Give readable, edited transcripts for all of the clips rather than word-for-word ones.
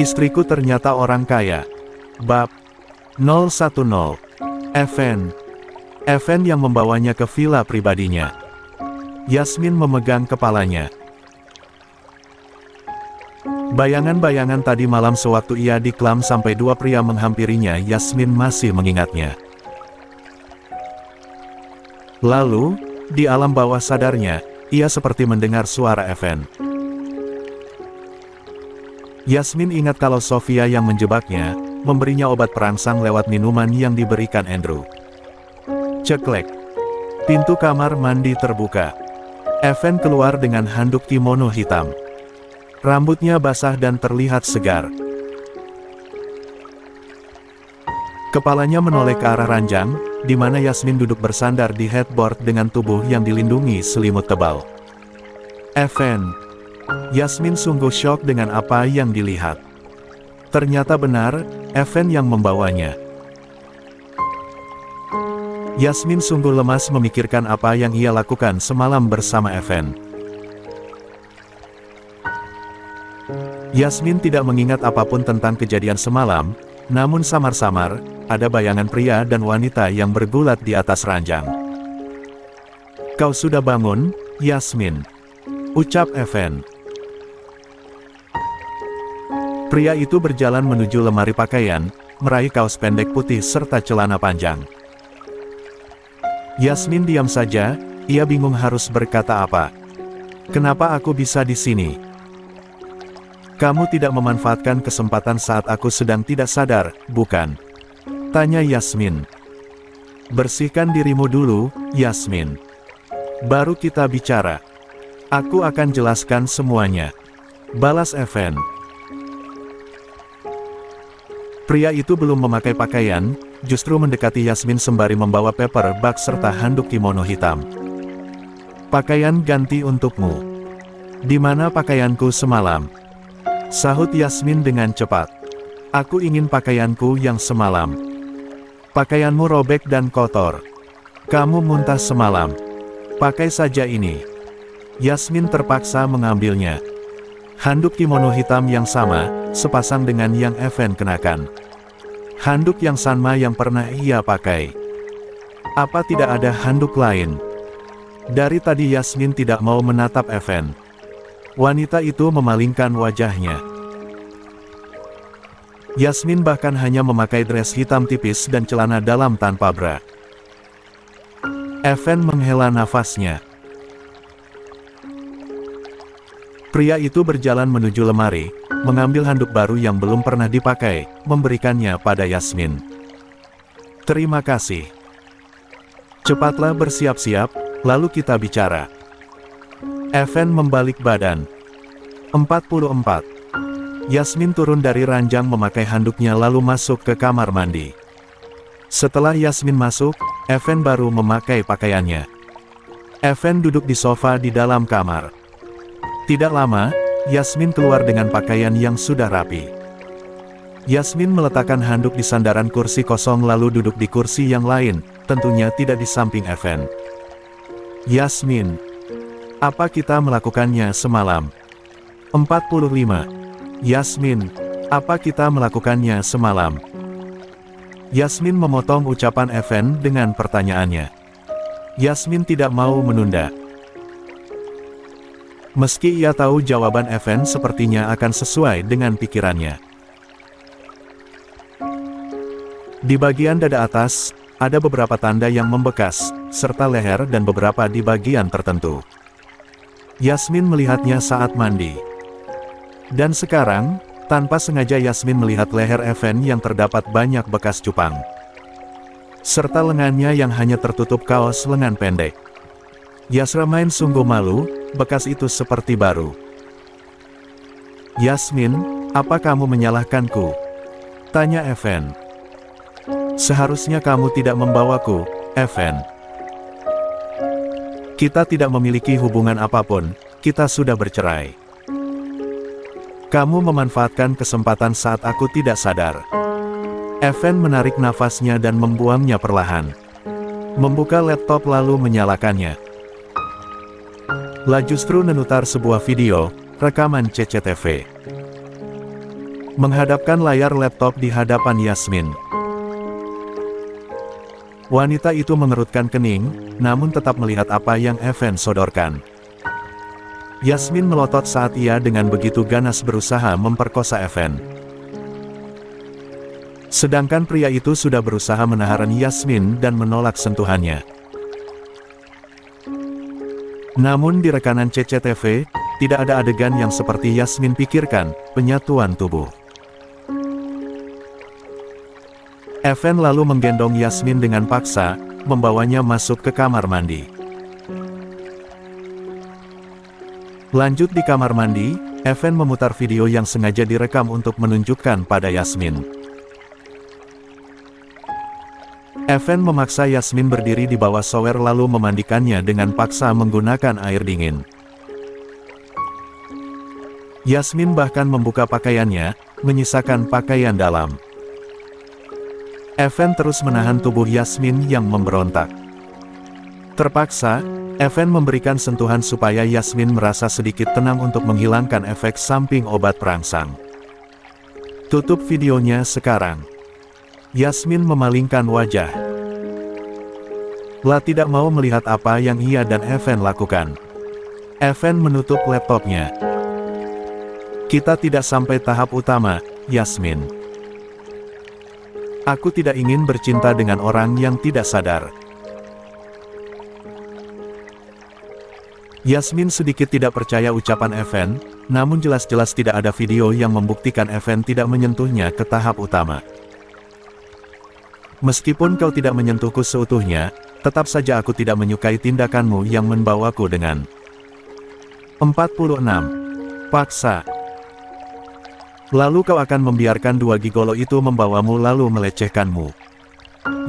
Istriku ternyata orang kaya. Bab 010. Evan yang membawanya ke villa pribadinya. Yasmin memegang kepalanya. Bayangan-bayangan tadi malam sewaktu ia diklam sampai dua pria menghampirinya, Yasmin masih mengingatnya. Lalu, di alam bawah sadarnya, ia seperti mendengar suara Evan. Yasmin ingat kalau Sofia yang menjebaknya, memberinya obat perangsang lewat minuman yang diberikan Andrew. Ceklek. Pintu kamar mandi terbuka. Evan keluar dengan handuk kimono hitam. Rambutnya basah dan terlihat segar. Kepalanya menoleh ke arah ranjang, di mana Yasmin duduk bersandar di headboard dengan tubuh yang dilindungi selimut tebal. Evan. Yasmin sungguh syok dengan apa yang dilihat. Ternyata benar, Evan yang membawanya. Yasmin sungguh lemas memikirkan apa yang ia lakukan semalam bersama Evan. Yasmin tidak mengingat apapun tentang kejadian semalam, namun samar-samar, ada bayangan pria dan wanita yang bergulat di atas ranjang. "Kau sudah bangun, Yasmin?" ucap Evan. Pria itu berjalan menuju lemari pakaian, meraih kaos pendek putih serta celana panjang. Yasmin diam saja, ia bingung harus berkata apa. "Kenapa aku bisa di sini? Kamu tidak memanfaatkan kesempatan saat aku sedang tidak sadar, bukan?" tanya Yasmin. "Bersihkan dirimu dulu, Yasmin. Baru kita bicara. Aku akan jelaskan semuanya," balas Evan. Pria itu belum memakai pakaian, justru mendekati Yasmin sembari membawa paper bag serta handuk kimono hitam. "Pakaian ganti untukmu." "Di mana pakaianku semalam?" sahut Yasmin dengan cepat. "Aku ingin pakaianku yang semalam. Pakaianmu robek dan kotor. Kamu muntah semalam. Pakai saja ini." Yasmin terpaksa mengambilnya. Handuk kimono hitam yang sama, sepasang dengan yang Evan kenakan. Handuk yang sama yang pernah ia pakai. Apa tidak ada handuk lain? Dari tadi Yasmin tidak mau menatap Evan. Wanita itu memalingkan wajahnya. Yasmin bahkan hanya memakai dress hitam tipis dan celana dalam tanpa bra. Evan menghela nafasnya. Pria itu berjalan menuju lemari, mengambil handuk baru yang belum pernah dipakai, memberikannya pada Yasmin. "Terima kasih. Cepatlah bersiap-siap, lalu kita bicara." Evan membalik badan. 44. Yasmin turun dari ranjang memakai handuknya lalu masuk ke kamar mandi. Setelah Yasmin masuk, Evan baru memakai pakaiannya. Evan duduk di sofa di dalam kamar. Tidak lama, Yasmin keluar dengan pakaian yang sudah rapi. Yasmin meletakkan handuk di sandaran kursi kosong lalu duduk di kursi yang lain, tentunya tidak di samping Evan. "Yasmin, apa kita melakukannya semalam?" 45. Yasmin, apa kita melakukannya semalam? Yasmin memotong ucapan Evan dengan pertanyaannya. Yasmin tidak mau menunda. Meski ia tahu jawaban Evan sepertinya akan sesuai dengan pikirannya. Di bagian dada atas, ada beberapa tanda yang membekas, serta leher dan beberapa di bagian tertentu. Yasmin melihatnya saat mandi. Dan sekarang, tanpa sengaja Yasmin melihat leher Evan yang terdapat banyak bekas cupang. Serta lengannya yang hanya tertutup kaos lengan pendek. Yasmin sungguh malu, bekas itu seperti baru. "Yasmin, apa kamu menyalahkanku?" tanya Evan. "Seharusnya kamu tidak membawaku, Evan. Kita tidak memiliki hubungan apapun, kita sudah bercerai. Kamu memanfaatkan kesempatan saat aku tidak sadar." Evan menarik nafasnya dan membuangnya perlahan. Membuka laptop lalu menyalakannya. Lah justru menutar sebuah video, rekaman CCTV. menghadapkan layar laptop di hadapan Yasmin. Wanita itu mengerutkan kening, namun tetap melihat apa yang Evan sodorkan. Yasmin melotot saat ia dengan begitu ganas berusaha memperkosa Evan. Sedangkan pria itu sudah berusaha menahan Yasmin dan menolak sentuhannya. Namun di rekanan CCTV, tidak ada adegan yang seperti Yasmin pikirkan, penyatuan tubuh. Evan lalu menggendong Yasmin dengan paksa, membawanya masuk ke kamar mandi. Lanjut di kamar mandi, Evan memutar video yang sengaja direkam untuk menunjukkan pada Yasmin. Evan memaksa Yasmin berdiri di bawah shower lalu memandikannya dengan paksa menggunakan air dingin. Yasmin bahkan membuka pakaiannya, menyisakan pakaian dalam. Evan terus menahan tubuh Yasmin yang memberontak. Terpaksa, Evan memberikan sentuhan supaya Yasmin merasa sedikit tenang untuk menghilangkan efek samping obat perangsang. Tutup videonya sekarang. Yasmin memalingkan wajah. La tidak mau melihat apa yang ia dan Evan lakukan. Evan menutup laptopnya. Kita tidak sampai tahap utama, Yasmin. Aku tidak ingin bercinta dengan orang yang tidak sadar. Yasmin sedikit tidak percaya ucapan Evan, namun jelas-jelas tidak ada video yang membuktikan Evan tidak menyentuhnya ke tahap utama. Meskipun kau tidak menyentuhku seutuhnya, tetap saja aku tidak menyukai tindakanmu yang membawaku dengan 46. Paksa. Lalu kau akan membiarkan dua gigolo itu membawamu lalu melecehkanmu.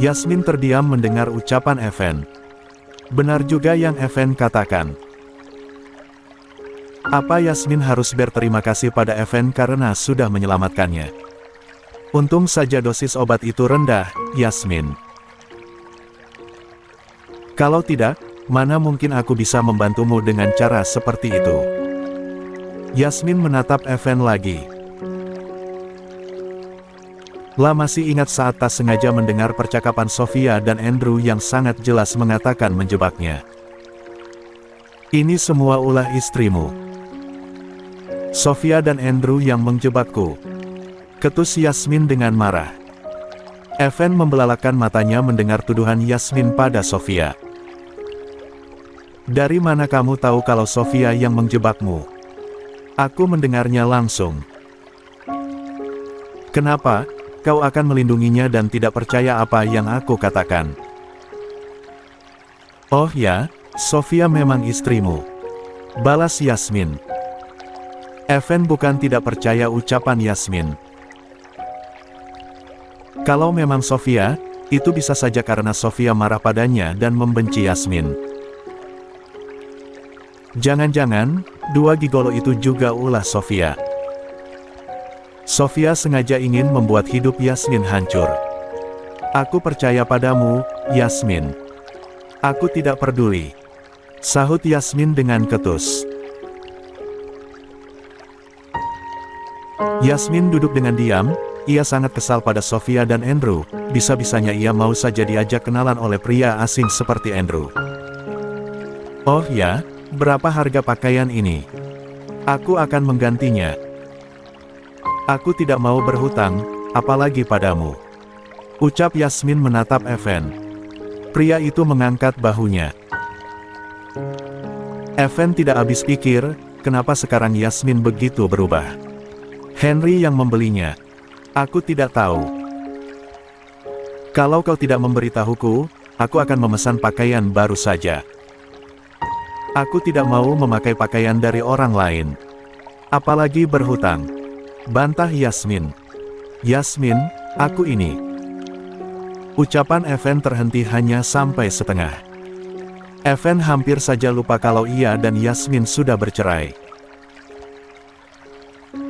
Yasmin terdiam mendengar ucapan Evan. Benar juga yang Evan katakan. Apa Yasmin harus berterima kasih pada Evan karena sudah menyelamatkannya. Untung saja dosis obat itu rendah, Yasmin. Kalau tidak, mana mungkin aku bisa membantumu dengan cara seperti itu. Yasmin menatap Evan lagi. La masih ingat saat tak sengaja mendengar percakapan Sofia dan Andrew yang sangat jelas mengatakan menjebaknya. Ini semua ulah istrimu. Sofia dan Andrew yang menjebakku. Ketus Yasmin dengan marah. Evan membelalakan matanya mendengar tuduhan Yasmin pada Sofia. Dari mana kamu tahu kalau Sofia yang menjebakmu? Aku mendengarnya langsung. Kenapa? Kau akan melindunginya dan tidak percaya apa yang aku katakan. Oh ya, Sofia memang istrimu. Balas Yasmin. Evan bukan tidak percaya ucapan Yasmin. Kalau memang Sofia, itu bisa saja karena Sofia marah padanya dan membenci Yasmin. Jangan-jangan, dua gigolo itu juga ulah Sofia. Sofia sengaja ingin membuat hidup Yasmin hancur. Aku percaya padamu, Yasmin. Aku tidak peduli. Sahut Yasmin dengan ketus. Yasmin duduk dengan diam, ia sangat kesal pada Sofia dan Andrew, bisa-bisanya ia mau saja diajak kenalan oleh pria asing seperti Andrew. Oh ya, berapa harga pakaian ini? Aku akan menggantinya. Aku tidak mau berhutang, apalagi padamu. Ucap Yasmin menatap Evan. Pria itu mengangkat bahunya. Evan tidak habis pikir, kenapa sekarang Yasmin begitu berubah. Henry yang membelinya. Aku tidak tahu. Kalau kau tidak memberitahuku, aku akan memesan pakaian baru saja. Aku tidak mau memakai pakaian dari orang lain. Apalagi berhutang. Bantah Yasmin. Yasmin, aku ini. Ucapan Evan terhenti hanya sampai setengah. Evan hampir saja lupa kalau ia dan Yasmin sudah bercerai.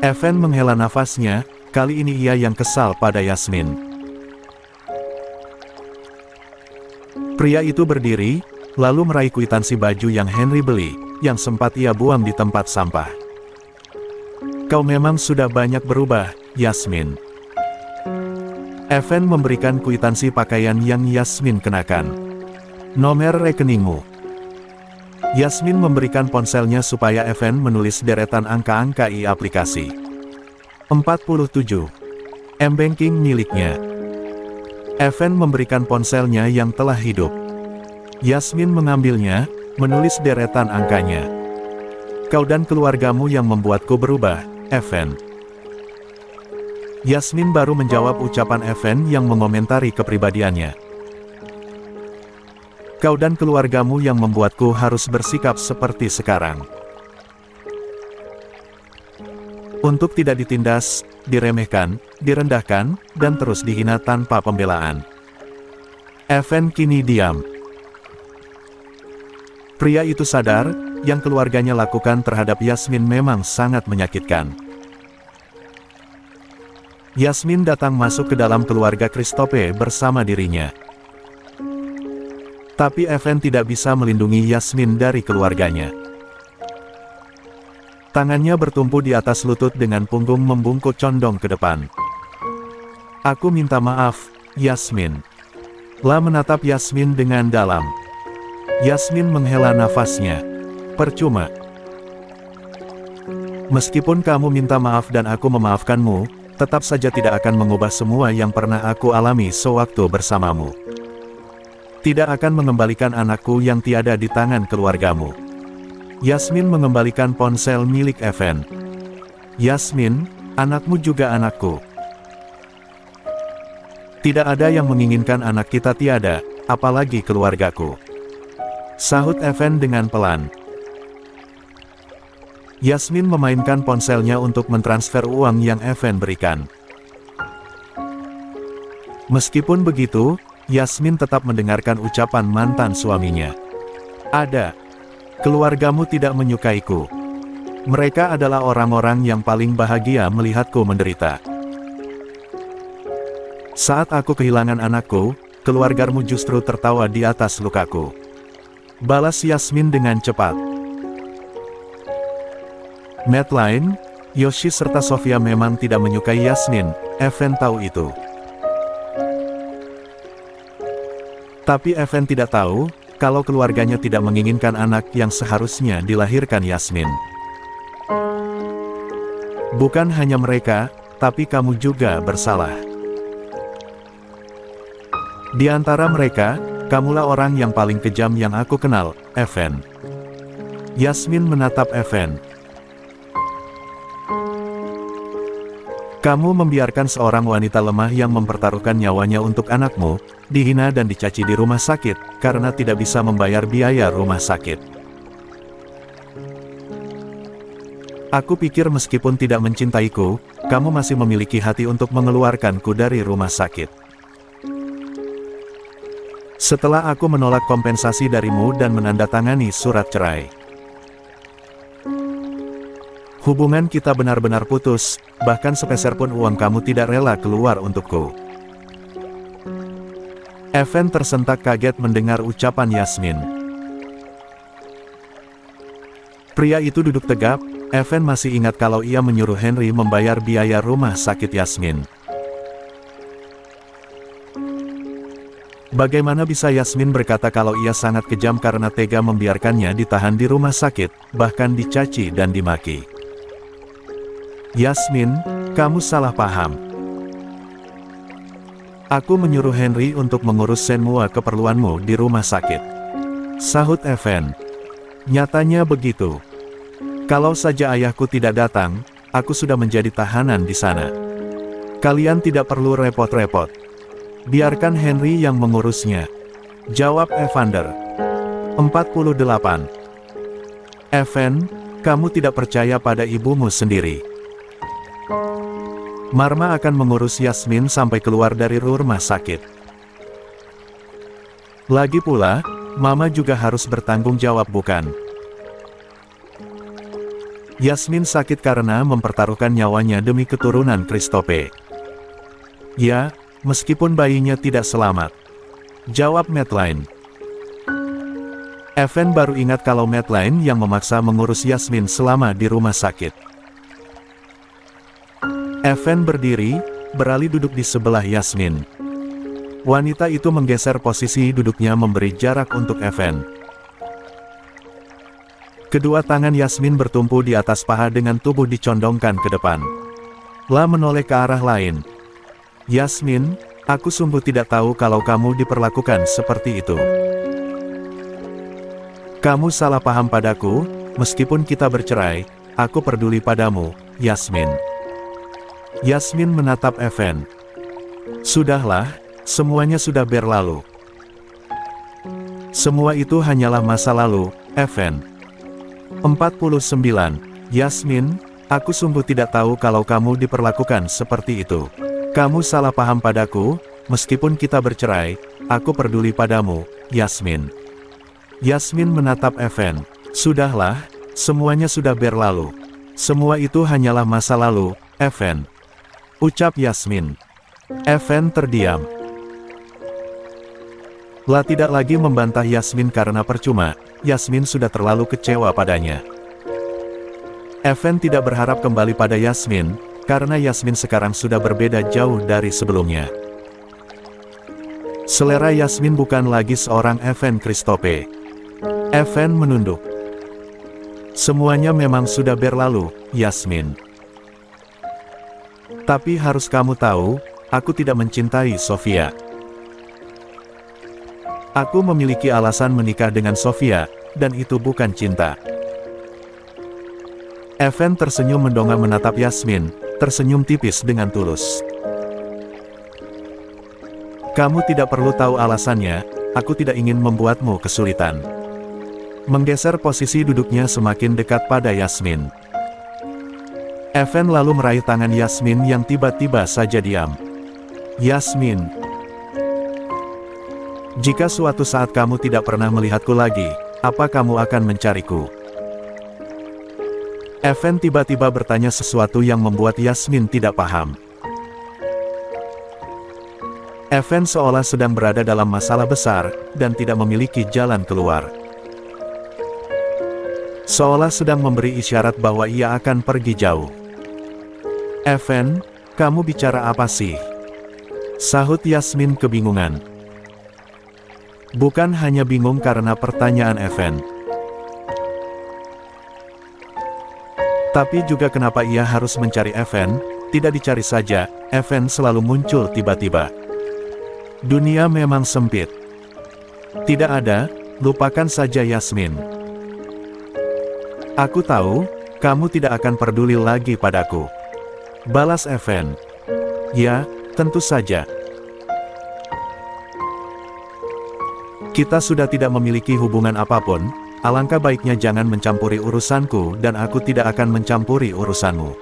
Evan menghela nafasnya, kali ini ia yang kesal pada Yasmin. Pria itu berdiri, lalu meraih kwitansi baju yang Henry beli, yang sempat ia buang di tempat sampah. Kau memang sudah banyak berubah, Yasmin. Evan memberikan kwitansi pakaian yang Yasmin kenakan. Nomor rekeningmu. Yasmin memberikan ponselnya supaya Evan menulis deretan angka-angka di aplikasi. 47. M-Banking miliknya. Evan memberikan ponselnya yang telah hidup. Yasmin mengambilnya, menulis deretan angkanya. Kau dan keluargamu yang membuatku berubah, Evan. Yasmin baru menjawab ucapan Evan yang mengomentari kepribadiannya. Kau dan keluargamu yang membuatku harus bersikap seperti sekarang. Untuk tidak ditindas, diremehkan, direndahkan, dan terus dihina tanpa pembelaan. Evan kini diam. Pria itu sadar, yang keluarganya lakukan terhadap Yasmin memang sangat menyakitkan. Yasmin datang masuk ke dalam keluarga Christophe bersama dirinya. Tapi Evan tidak bisa melindungi Yasmin dari keluarganya. Tangannya bertumpu di atas lutut dengan punggung membungkuk condong ke depan. Aku minta maaf, Yasmin. La menatap Yasmin dengan dalam. Yasmin menghela nafasnya. Percuma. Meskipun kamu minta maaf dan aku memaafkanmu, tetap saja tidak akan mengubah semua yang pernah aku alami sewaktu bersamamu. Tidak akan mengembalikan anakku yang tiada di tangan keluargamu. Yasmin mengembalikan ponsel milik Evan. Yasmin, anakmu juga anakku. Tidak ada yang menginginkan anak kita tiada, apalagi keluargaku. Sahut Evan dengan pelan. Yasmin memainkan ponselnya untuk mentransfer uang yang Evan berikan. Meskipun begitu, Yasmin tetap mendengarkan ucapan mantan suaminya. Ada. Keluargamu tidak menyukaiku. Mereka adalah orang-orang yang paling bahagia melihatku menderita. Saat aku kehilangan anakku, keluargamu justru tertawa di atas lukaku. Balas Yasmin dengan cepat. Madeline, Yoshi serta Sofia memang tidak menyukai Yasmin, Evan tahu itu. Tapi Evan tidak tahu, kalau keluarganya tidak menginginkan anak yang seharusnya dilahirkan Yasmin. Bukan hanya mereka, tapi kamu juga bersalah. Di antara mereka, kamulah orang yang paling kejam yang aku kenal, Evan. Yasmin menatap Evan. Kamu membiarkan seorang wanita lemah yang mempertaruhkan nyawanya untuk anakmu, dihina dan dicaci di rumah sakit, karena tidak bisa membayar biaya rumah sakit. Aku pikir meskipun tidak mencintaiku, kamu masih memiliki hati untuk mengeluarkanku dari rumah sakit. Setelah aku menolak kompensasi darimu dan menandatangani surat cerai. Hubungan kita benar-benar putus, bahkan sepeser pun uang kamu tidak rela keluar untukku. Evan tersentak kaget mendengar ucapan Yasmin. Pria itu duduk tegap, Evan masih ingat kalau ia menyuruh Henry membayar biaya rumah sakit Yasmin. Bagaimana bisa Yasmin berkata kalau ia sangat kejam karena tega membiarkannya ditahan di rumah sakit, bahkan dicaci dan dimaki? Yasmin, kamu salah paham. Aku menyuruh Henry untuk mengurus semua keperluanmu di rumah sakit. Sahut Evan. Nyatanya begitu. Kalau saja ayahku tidak datang, aku sudah menjadi tahanan di sana. Kalian tidak perlu repot-repot. Biarkan Henry yang mengurusnya. Jawab Evander. 48. Evan, kamu tidak percaya pada ibumu sendiri. Marma akan mengurus Yasmin sampai keluar dari rumah sakit. Lagi pula, Mama juga harus bertanggung jawab bukan? Yasmin sakit karena mempertaruhkan nyawanya demi keturunan Christophe. Ya, meskipun bayinya tidak selamat. Jawab Madeline. Evan baru ingat kalau Madeline yang memaksa mengurus Yasmin selama di rumah sakit. Evan berdiri, beralih duduk di sebelah Yasmin. Wanita itu menggeser posisi duduknya memberi jarak untuk Evan. Kedua tangan Yasmin bertumpu di atas paha dengan tubuh dicondongkan ke depan. La menoleh ke arah lain. Yasmin, aku sungguh tidak tahu kalau kamu diperlakukan seperti itu. Kamu salah paham padaku, meskipun kita bercerai, aku peduli padamu, Yasmin. Yasmin menatap Evan. Sudahlah, semuanya sudah berlalu. Semua itu hanyalah masa lalu, Evan. 49. Yasmin, aku sungguh tidak tahu kalau kamu diperlakukan seperti itu. Kamu salah paham padaku, meskipun kita bercerai, aku peduli padamu, Yasmin. Yasmin menatap Evan. Sudahlah, semuanya sudah berlalu. Semua itu hanyalah masa lalu, Evan. Ucap Yasmin. Evan terdiam. La tidak lagi membantah Yasmin karena percuma, Yasmin sudah terlalu kecewa padanya. Evan tidak berharap kembali pada Yasmin, karena Yasmin sekarang sudah berbeda jauh dari sebelumnya. Selera Yasmin bukan lagi seorang Evan Christophe. Evan menunduk. Semuanya memang sudah berlalu, Yasmin. Tapi harus kamu tahu, aku tidak mencintai Sofia. Aku memiliki alasan menikah dengan Sofia, dan itu bukan cinta. Evan tersenyum mendongak menatap Yasmin, tersenyum tipis dengan tulus. Kamu tidak perlu tahu alasannya, aku tidak ingin membuatmu kesulitan. Menggeser posisi duduknya semakin dekat pada Yasmin. Evan lalu meraih tangan Yasmin yang tiba-tiba saja diam. Yasmin. Jika suatu saat kamu tidak pernah melihatku lagi, apa kamu akan mencariku? Evan tiba-tiba bertanya sesuatu yang membuat Yasmin tidak paham. Evan seolah sedang berada dalam masalah besar, dan tidak memiliki jalan keluar. Seolah sedang memberi isyarat bahwa ia akan pergi jauh. Evan, kamu bicara apa sih? Sahut Yasmin kebingungan. Bukan hanya bingung karena pertanyaan Evan. Tapi juga kenapa ia harus mencari Evan, tidak dicari saja, Evan selalu muncul tiba-tiba. Dunia memang sempit. Tidak ada, lupakan saja Yasmin. Aku tahu, kamu tidak akan peduli lagi padaku. Balas Evan. Ya, tentu saja. Kita sudah tidak memiliki hubungan apapun, alangkah baiknya jangan mencampuri urusanku dan aku tidak akan mencampuri urusanmu.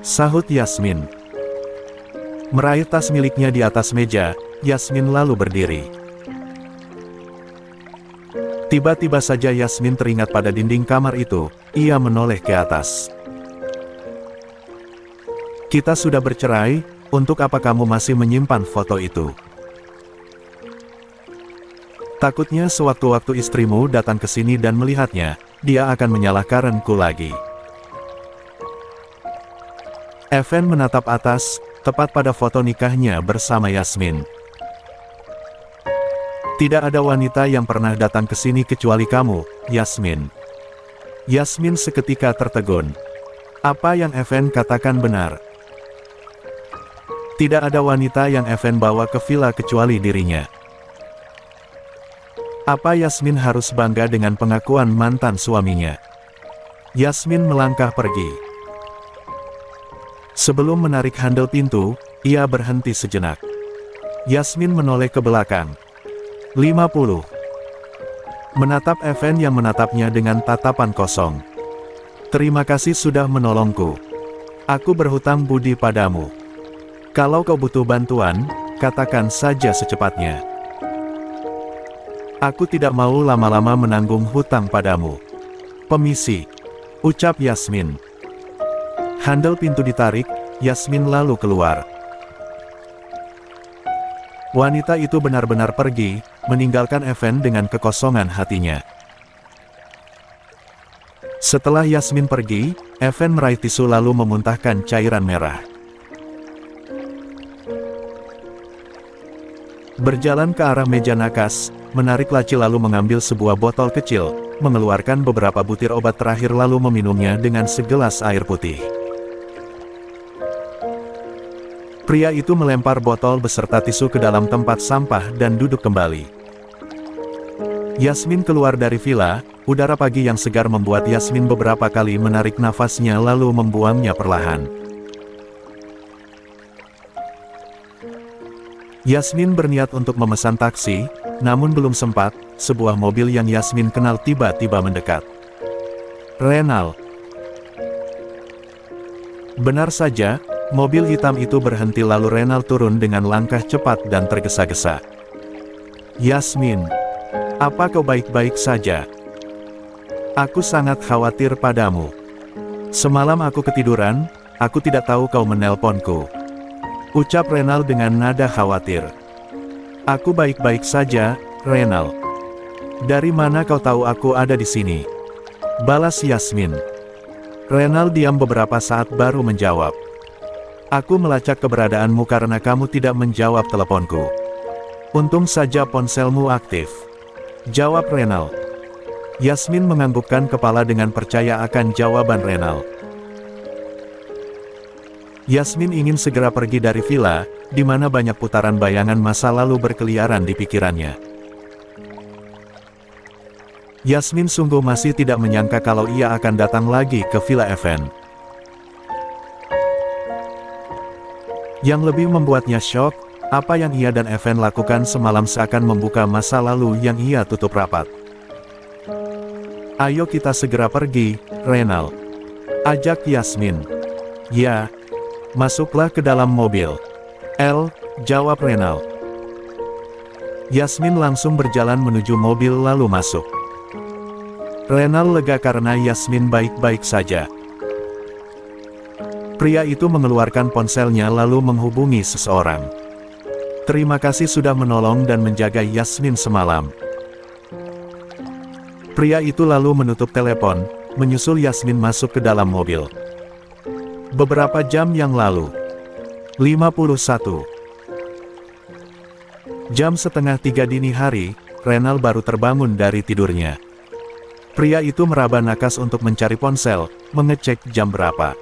Sahut Yasmin. Meraih tas miliknya di atas meja, Yasmin lalu berdiri. Tiba-tiba saja Yasmin teringat pada dinding kamar itu, ia menoleh ke atas. Kita sudah bercerai, untuk apa kamu masih menyimpan foto itu? Takutnya sewaktu-waktu istrimu datang ke sini dan melihatnya, dia akan menyalahkanku lagi. Evan menatap atas, tepat pada foto nikahnya bersama Yasmin. Tidak ada wanita yang pernah datang ke sini kecuali kamu, Yasmin. Yasmin seketika tertegun. Apa yang Evan katakan benar. Tidak ada wanita yang Evan bawa ke villa kecuali dirinya. Apa Yasmin harus bangga dengan pengakuan mantan suaminya? Yasmin melangkah pergi. Sebelum menarik handle pintu, ia berhenti sejenak. Yasmin menoleh ke belakang. 50. Menatap Evan yang menatapnya dengan tatapan kosong. Terima kasih sudah menolongku. Aku berhutang budi padamu. Kalau kau butuh bantuan, katakan saja secepatnya. Aku tidak mau lama-lama menanggung hutang padamu. Permisi. Ucap Yasmin. Handle pintu ditarik, Yasmin lalu keluar. Wanita itu benar-benar pergi, meninggalkan Evan dengan kekosongan hatinya. Setelah Yasmin pergi, Evan meraih tisu lalu memuntahkan cairan merah. Berjalan ke arah meja nakas, menarik laci lalu mengambil sebuah botol kecil, mengeluarkan beberapa butir obat terakhir lalu meminumnya dengan segelas air putih. Pria itu melempar botol beserta tisu ke dalam tempat sampah dan duduk kembali. Yasmin keluar dari villa, udara pagi yang segar membuat Yasmin beberapa kali menarik nafasnya lalu membuangnya perlahan. Yasmin berniat untuk memesan taksi, namun belum sempat, sebuah mobil yang Yasmin kenal tiba-tiba mendekat. Renal. Benar saja, mobil hitam itu berhenti lalu Renal turun dengan langkah cepat dan tergesa-gesa. Yasmin, apa kau baik-baik saja? Aku sangat khawatir padamu. Semalam aku ketiduran, aku tidak tahu kau menelponku. Ucap Renal dengan nada khawatir. Aku baik-baik saja, Renal. Dari mana kau tahu aku ada di sini? Balas Yasmin. Renal diam beberapa saat baru menjawab. Aku melacak keberadaanmu karena kamu tidak menjawab teleponku. Untung saja ponselmu aktif. Jawab Renal. Yasmin menganggukkan kepala dengan percaya akan jawaban Renal. Yasmin ingin segera pergi dari villa, di mana banyak putaran bayangan masa lalu berkeliaran di pikirannya. Yasmin sungguh masih tidak menyangka kalau ia akan datang lagi ke Villa Even. Yang lebih membuatnya syok, apa yang ia dan Even lakukan semalam seakan membuka masa lalu yang ia tutup rapat. Ayo kita segera pergi, Renal. Ajak Yasmin. Ya. Masuklah ke dalam mobil. Jawab Renal. Yasmin langsung berjalan menuju mobil lalu masuk. Renal lega karena Yasmin baik-baik saja. Pria itu mengeluarkan ponselnya lalu menghubungi seseorang. Terima kasih sudah menolong dan menjaga Yasmin semalam. Pria itu lalu menutup telepon, menyusul Yasmin masuk ke dalam mobil. Beberapa jam yang lalu. 51. Jam setengah 3 dini hari, Renal baru terbangun dari tidurnya. Pria itu meraba nakas untuk mencari ponsel, mengecek jam berapa.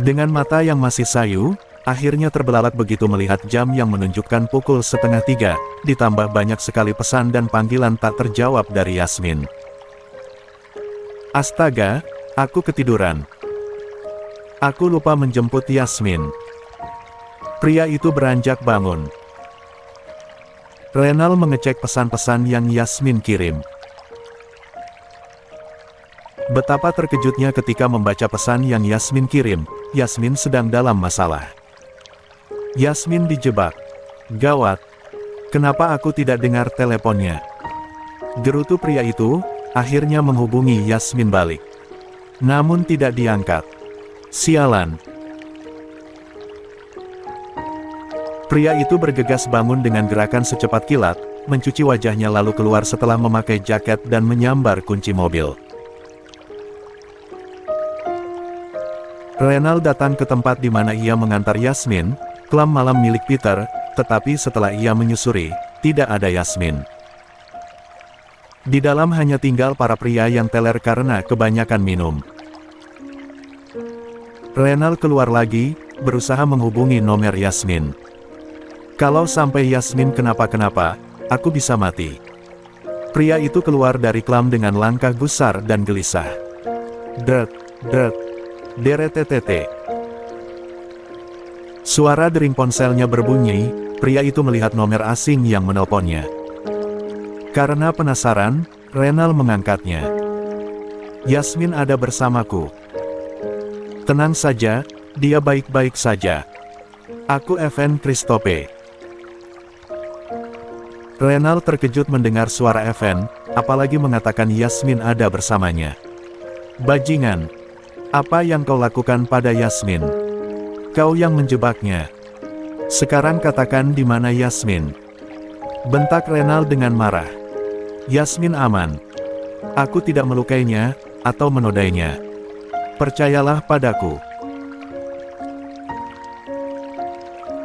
Dengan mata yang masih sayu, akhirnya terbelalak begitu melihat jam yang menunjukkan pukul setengah 3, ditambah banyak sekali pesan dan panggilan tak terjawab dari Yasmin. Astaga, aku ketiduran. Aku lupa menjemput Yasmin. Pria itu beranjak bangun. Renal mengecek pesan-pesan yang Yasmin kirim. Betapa terkejutnya ketika membaca pesan yang Yasmin kirim, Yasmin sedang dalam masalah. Yasmin dijebak. Gawat. Kenapa aku tidak dengar teleponnya? Gerutu pria itu, akhirnya menghubungi Yasmin balik. Namun tidak diangkat. Sialan. Pria itu bergegas bangun dengan gerakan secepat kilat, mencuci wajahnya lalu keluar setelah memakai jaket dan menyambar kunci mobil. Renal datang ke tempat di mana ia mengantar Yasmin, klub malam milik Peter, tetapi setelah ia menyusuri, tidak ada Yasmin. Di dalam hanya tinggal para pria yang teler karena kebanyakan minum. Renal keluar lagi, berusaha menghubungi nomor Yasmin. Kalau sampai Yasmin kenapa-kenapa, aku bisa mati. Pria itu keluar dari klam dengan langkah gusar dan gelisah. Deretetete. Suara dering ponselnya berbunyi, pria itu melihat nomor asing yang menelponnya. Karena penasaran, Renal mengangkatnya. Yasmin ada bersamaku. Tenang saja, dia baik-baik saja. Aku Even Christophe. Renal terkejut mendengar suara Even, apalagi mengatakan Yasmin ada bersamanya. Bajingan. Apa yang kau lakukan pada Yasmin? Kau yang menjebaknya. Sekarang katakan di mana Yasmin. Bentak Renal dengan marah. Yasmin aman. Aku tidak melukainya, atau menodainya. Percayalah padaku.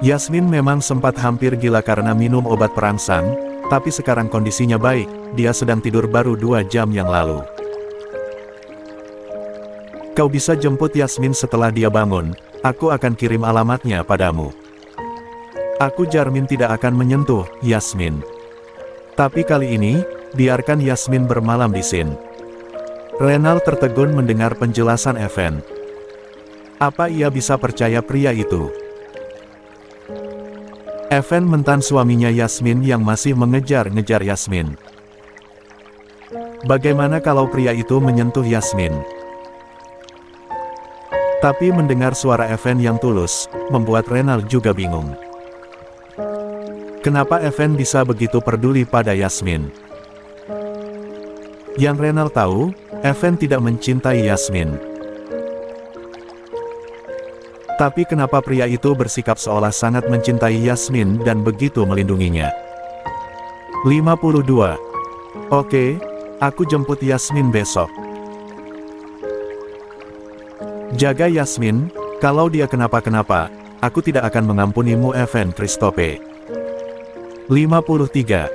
Yasmin memang sempat hampir gila karena minum obat perangsang, tapi sekarang kondisinya baik, dia sedang tidur baru 2 jam yang lalu. Kau bisa jemput Yasmin setelah dia bangun, aku akan kirim alamatnya padamu. Aku jamin tidak akan menyentuh Yasmin. Tapi kali ini, biarkan Yasmin bermalam di sini. Renal tertegun mendengar penjelasan Evan. Apa ia bisa percaya pria itu? Evan mentan suaminya Yasmin yang masih mengejar-ngejar Yasmin. Bagaimana kalau pria itu menyentuh Yasmin? Tapi mendengar suara Evan yang tulus, membuat Renal juga bingung. Kenapa Evan bisa begitu peduli pada Yasmin? Yang Renal tahu, Evan tidak mencintai Yasmin. Tapi kenapa pria itu bersikap seolah sangat mencintai Yasmin dan begitu melindunginya? 52. Oke, aku jemput Yasmin besok. Jaga Yasmin, kalau dia kenapa-kenapa, aku tidak akan mengampunimu Evan Christophe. 53.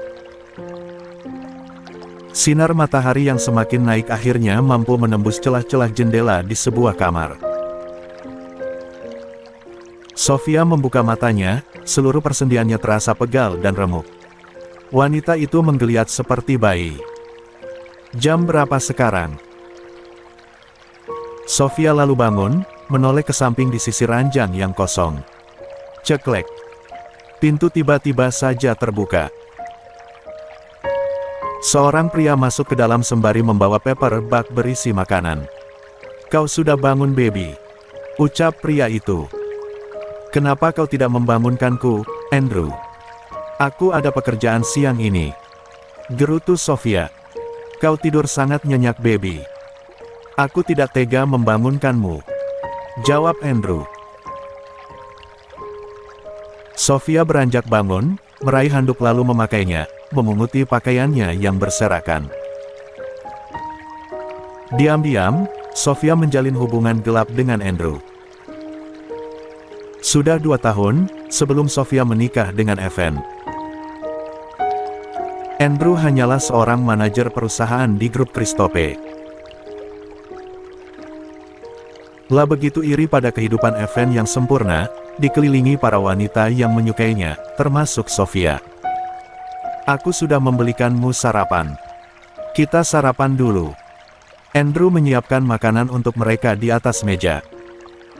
Sinar matahari yang semakin naik akhirnya mampu menembus celah-celah jendela di sebuah kamar. Sofia membuka matanya, seluruh persendiannya terasa pegal dan remuk. Wanita itu menggeliat seperti bayi. Jam berapa sekarang? Sofia lalu bangun, menoleh ke samping di sisi ranjang yang kosong. Ceklek. Pintu tiba-tiba saja terbuka. Seorang pria masuk ke dalam sembari membawa paper bag berisi makanan. Kau sudah bangun, baby? Ucap pria itu. Kenapa kau tidak membangunkanku, Andrew? Aku ada pekerjaan siang ini. Gerutu Sofia. Kau tidur sangat nyenyak, baby. Aku tidak tega membangunkanmu. Jawab Andrew. Sofia beranjak bangun, meraih handuk lalu memakainya, memunguti pakaiannya yang berserakan. Diam-diam, Sofia menjalin hubungan gelap dengan Andrew. Sudah 2 tahun, sebelum Sofia menikah dengan Evan. Andrew hanyalah seorang manajer perusahaan di grup Christophe. Lah begitu iri pada kehidupan Evan yang sempurna, dikelilingi para wanita yang menyukainya, termasuk Sofia. Aku sudah membelikanmu sarapan. Kita sarapan dulu. Andrew menyiapkan makanan untuk mereka di atas meja.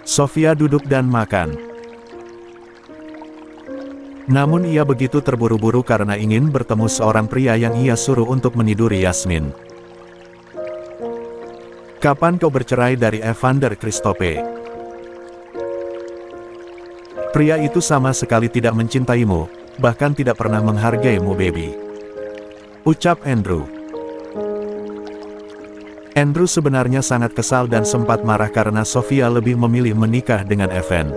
Sofia duduk dan makan. Namun ia begitu terburu-buru karena ingin bertemu seorang pria yang ia suruh untuk meniduri Yasmin. Kapan kau bercerai dari Evander Christophe? Pria itu sama sekali tidak mencintaimu, bahkan tidak pernah menghargaimu, baby. Ucap Andrew. Andrew sebenarnya sangat kesal dan sempat marah karena Sofia lebih memilih menikah dengan Evan.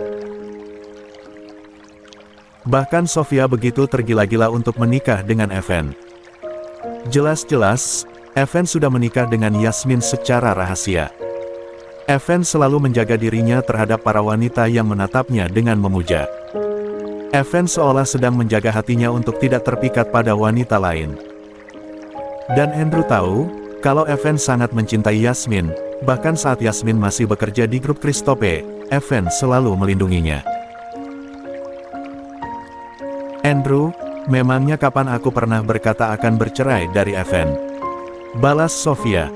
Bahkan Sofia begitu tergila-gila untuk menikah dengan Evan. Jelas-jelas, Evan sudah menikah dengan Yasmin secara rahasia. Evan selalu menjaga dirinya terhadap para wanita yang menatapnya dengan memuja. Evan seolah sedang menjaga hatinya untuk tidak terpikat pada wanita lain. Dan Andrew tahu, kalau Evan sangat mencintai Yasmin, bahkan saat Yasmin masih bekerja di grup Christophe, Evan selalu melindunginya. Andrew, memangnya kapan aku pernah berkata akan bercerai dari Evan? Balas Sofia.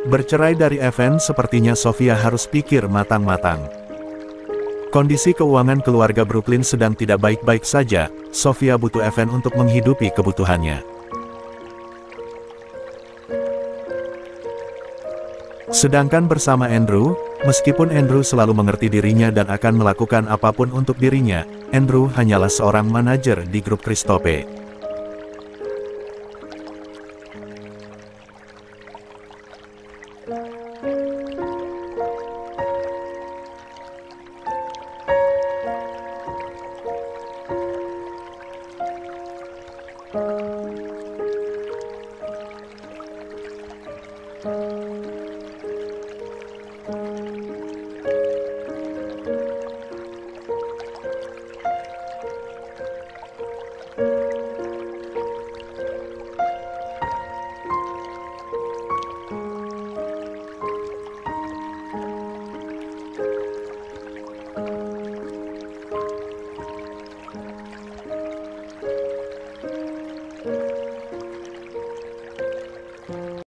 Bercerai dari Evan sepertinya Sofia harus pikir matang-matang. Kondisi keuangan keluarga Brooklyn sedang tidak baik-baik saja, Sofia butuh Evan untuk menghidupi kebutuhannya. Sedangkan bersama Andrew, meskipun Andrew selalu mengerti dirinya dan akan melakukan apapun untuk dirinya, Andrew hanyalah seorang manajer di grup Christophe.